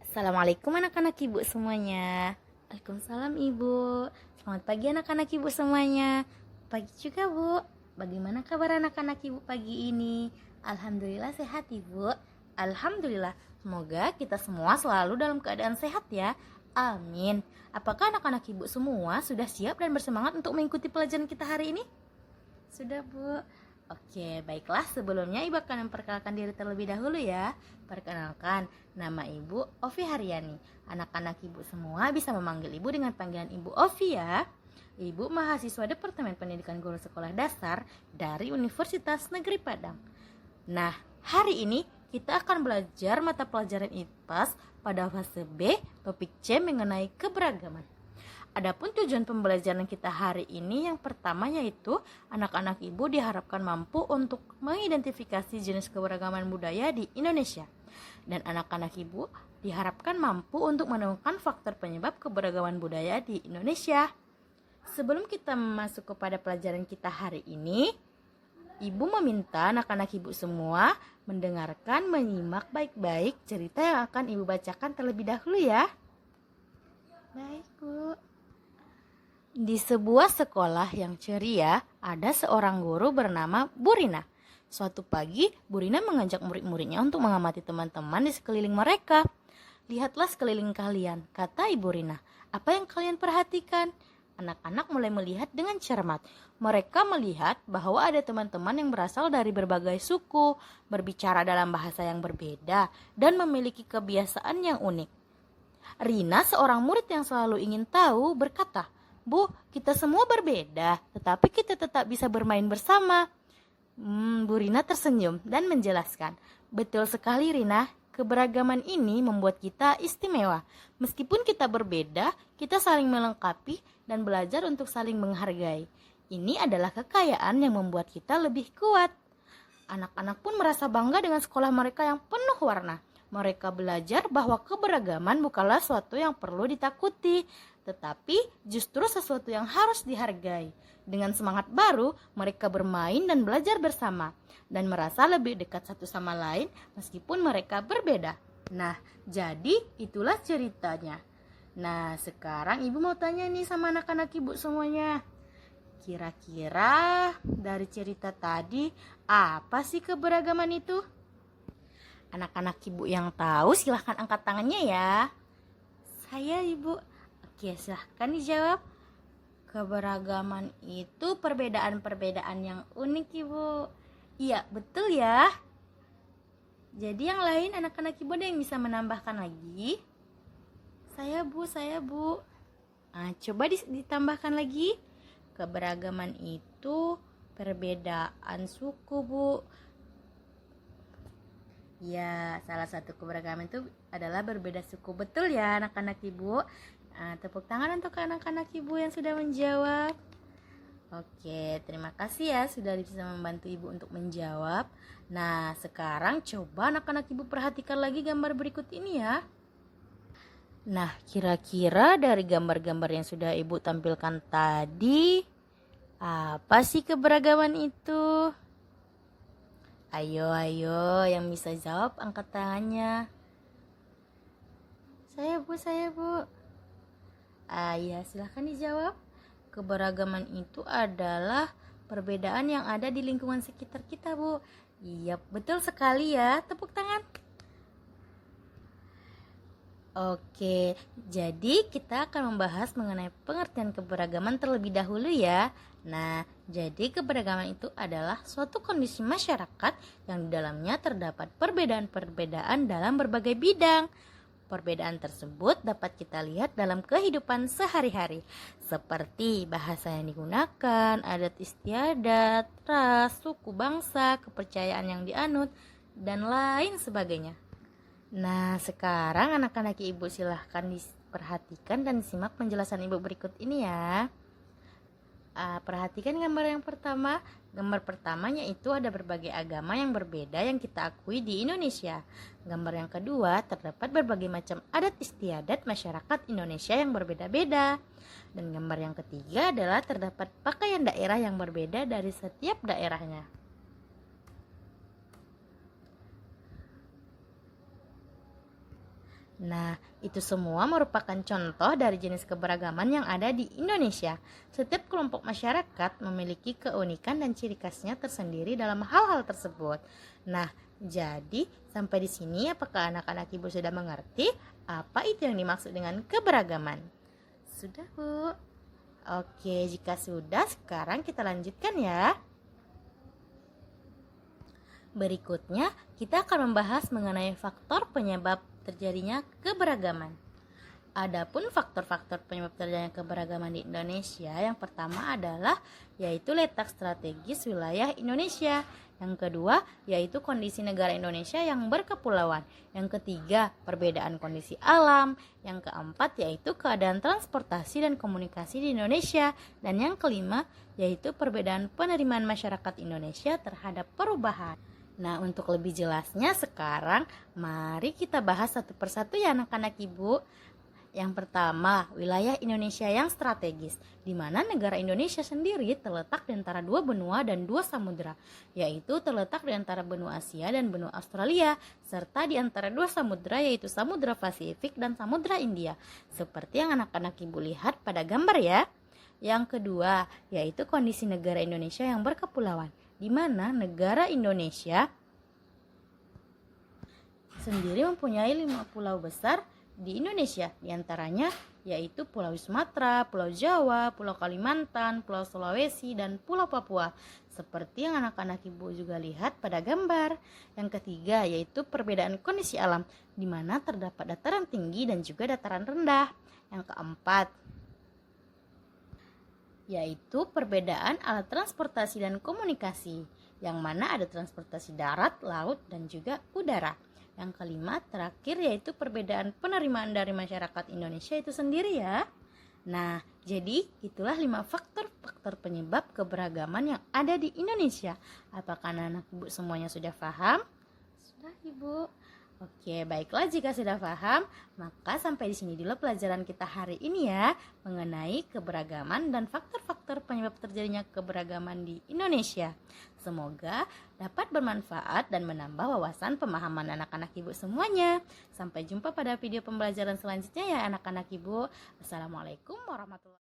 Assalamualaikum anak-anak ibu semuanya. Waalaikumsalam ibu. Selamat pagi anak-anak ibu semuanya. Pagi juga bu. Bagaimana kabar anak-anak ibu pagi ini? Alhamdulillah sehat ibu. Alhamdulillah. Semoga kita semua selalu dalam keadaan sehat ya. Amin. Apakah anak-anak ibu semua sudah siap dan bersemangat untuk mengikuti pelajaran kita hari ini? Sudah bu. Oke, baiklah, sebelumnya ibu akan memperkenalkan diri terlebih dahulu ya. Perkenalkan, nama ibu Ovi Haryani. Anak-anak ibu semua bisa memanggil ibu dengan panggilan ibu Ovi ya. Ibu mahasiswa Departemen Pendidikan Guru Sekolah Dasar dari Universitas Negeri Padang. Nah, hari ini kita akan belajar mata pelajaran IPAS pada fase B, topik C mengenai keberagaman. Adapun tujuan pembelajaran kita hari ini yang pertama yaitu anak-anak ibu diharapkan mampu untuk mengidentifikasi jenis keberagaman budaya di Indonesia. Dan anak-anak ibu diharapkan mampu untuk menemukan faktor penyebab keberagaman budaya di Indonesia. Sebelum kita masuk kepada pelajaran kita hari ini, ibu meminta anak-anak ibu semua mendengarkan, menyimak baik-baik cerita yang akan ibu bacakan terlebih dahulu ya. Baik bu. Di sebuah sekolah yang ceria, ada seorang guru bernama Bu Rina. Suatu pagi, Bu Rina mengajak murid-muridnya untuk mengamati teman-teman di sekeliling mereka. Lihatlah sekeliling kalian, kata Ibu Rina. Apa yang kalian perhatikan? Anak-anak mulai melihat dengan cermat. Mereka melihat bahwa ada teman-teman yang berasal dari berbagai suku, berbicara dalam bahasa yang berbeda, dan memiliki kebiasaan yang unik. Rina, seorang murid yang selalu ingin tahu, berkata, Bu, kita semua berbeda, tetapi kita tetap bisa bermain bersama. Bu Rina tersenyum dan menjelaskan, betul sekali Rina, keberagaman ini membuat kita istimewa. Meskipun kita berbeda, kita saling melengkapi dan belajar untuk saling menghargai. Ini adalah kekayaan yang membuat kita lebih kuat. Anak-anak pun merasa bangga dengan sekolah mereka yang penuh warna. Mereka belajar bahwa keberagaman bukanlah sesuatu yang perlu ditakuti, tetapi justru sesuatu yang harus dihargai. Dengan semangat baru, mereka bermain dan belajar bersama, dan merasa lebih dekat satu sama lain meskipun mereka berbeda. Nah, jadi itulah ceritanya. Nah, sekarang ibu mau tanya nih sama anak-anak ibu semuanya. Kira-kira dari cerita tadi, apa sih keberagaman itu? Anak-anak ibu yang tahu silahkan angkat tangannya ya. Saya ibu. Oke, silahkan dijawab. Keberagaman itu perbedaan-perbedaan yang unik ibu. Iya, betul ya. Jadi yang lain anak-anak ibu ada yang bisa menambahkan lagi? Saya bu. Coba ditambahkan lagi. Keberagaman itu perbedaan suku bu. Ya, salah satu keberagaman itu adalah berbeda suku. Betul ya anak-anak ibu. Tepuk tangan untuk anak-anak ibu yang sudah menjawab. Oke, terima kasih ya sudah bisa membantu ibu untuk menjawab. Nah, sekarang coba anak-anak ibu perhatikan lagi gambar berikut ini ya. Nah, kira-kira dari gambar-gambar yang sudah ibu tampilkan tadi, apa sih keberagaman itu? Ayo, yang bisa jawab angkat tangannya. Saya bu. Ya, silahkan dijawab. Keberagaman itu adalah perbedaan yang ada di lingkungan sekitar kita bu. Iya, betul sekali ya. Tepuk tangan. Oke, jadi kita akan membahas mengenai pengertian keberagaman terlebih dahulu ya. Nah, jadi keberagaman itu adalah suatu kondisi masyarakat yang di dalamnya terdapat perbedaan-perbedaan dalam berbagai bidang. Perbedaan tersebut dapat kita lihat dalam kehidupan sehari-hari, seperti bahasa yang digunakan, adat istiadat, ras, suku bangsa, kepercayaan yang dianut, dan lain sebagainya. Nah, sekarang anak-anak ibu silahkan diperhatikan dan disimak penjelasan ibu berikut ini ya. Perhatikan gambar yang pertama. Gambar pertamanya itu ada berbagai agama yang berbeda yang kita akui di Indonesia. Gambar yang kedua terdapat berbagai macam adat istiadat masyarakat Indonesia yang berbeda-beda. Dan gambar yang ketiga adalah terdapat pakaian daerah yang berbeda dari setiap daerahnya. Nah, itu semua merupakan contoh dari jenis keberagaman yang ada di Indonesia. Setiap kelompok masyarakat memiliki keunikan dan ciri khasnya tersendiri dalam hal-hal tersebut. Nah, jadi sampai di sini apakah anak-anak Ibu sudah mengerti apa itu yang dimaksud dengan keberagaman? Sudah, Bu? Oke, jika sudah, sekarang kita lanjutkan ya. Berikutnya, kita akan membahas mengenai faktor penyebab terjadinya keberagaman. Adapun faktor-faktor penyebab terjadinya keberagaman di Indonesia, yang pertama adalah yaitu letak strategis wilayah Indonesia. Yang kedua, yaitu kondisi negara Indonesia yang berkepulauan. Yang ketiga, perbedaan kondisi alam. Yang keempat, yaitu keadaan transportasi dan komunikasi di Indonesia. Dan yang kelima, yaitu perbedaan penerimaan masyarakat Indonesia terhadap perubahan. Nah, untuk lebih jelasnya sekarang mari kita bahas satu persatu ya anak-anak Ibu. Yang pertama, wilayah Indonesia yang strategis, di mana negara Indonesia sendiri terletak di antara dua benua dan dua samudera, yaitu terletak di antara benua Asia dan benua Australia, serta di antara dua samudera yaitu Samudra Pasifik dan Samudra India, seperti yang anak-anak Ibu lihat pada gambar ya. Yang kedua, yaitu kondisi negara Indonesia yang berkepulauan, di mana negara Indonesia sendiri mempunyai 5 pulau besar di Indonesia, diantaranya yaitu Pulau Sumatera, Pulau Jawa, Pulau Kalimantan, Pulau Sulawesi, dan Pulau Papua, seperti yang anak-anak Ibu juga lihat pada gambar. Yang ketiga yaitu perbedaan kondisi alam, di mana terdapat dataran tinggi dan juga dataran rendah. Yang keempat yaitu perbedaan alat transportasi dan komunikasi, yang mana ada transportasi darat, laut, dan juga udara. Yang kelima terakhir yaitu perbedaan penerimaan dari masyarakat Indonesia itu sendiri ya. Nah, jadi itulah 5 faktor-faktor penyebab keberagaman yang ada di Indonesia. Apakah anak Ibu semuanya sudah paham? Sudah, Ibu. Oke, baiklah jika sudah paham, maka sampai di sini dulu pelajaran kita hari ini ya, mengenai keberagaman dan faktor-faktor penyebab terjadinya keberagaman di Indonesia. Semoga dapat bermanfaat dan menambah wawasan pemahaman anak-anak Ibu semuanya. Sampai jumpa pada video pembelajaran selanjutnya ya anak-anak Ibu. Assalamualaikum warahmatullahi wabarakatuh.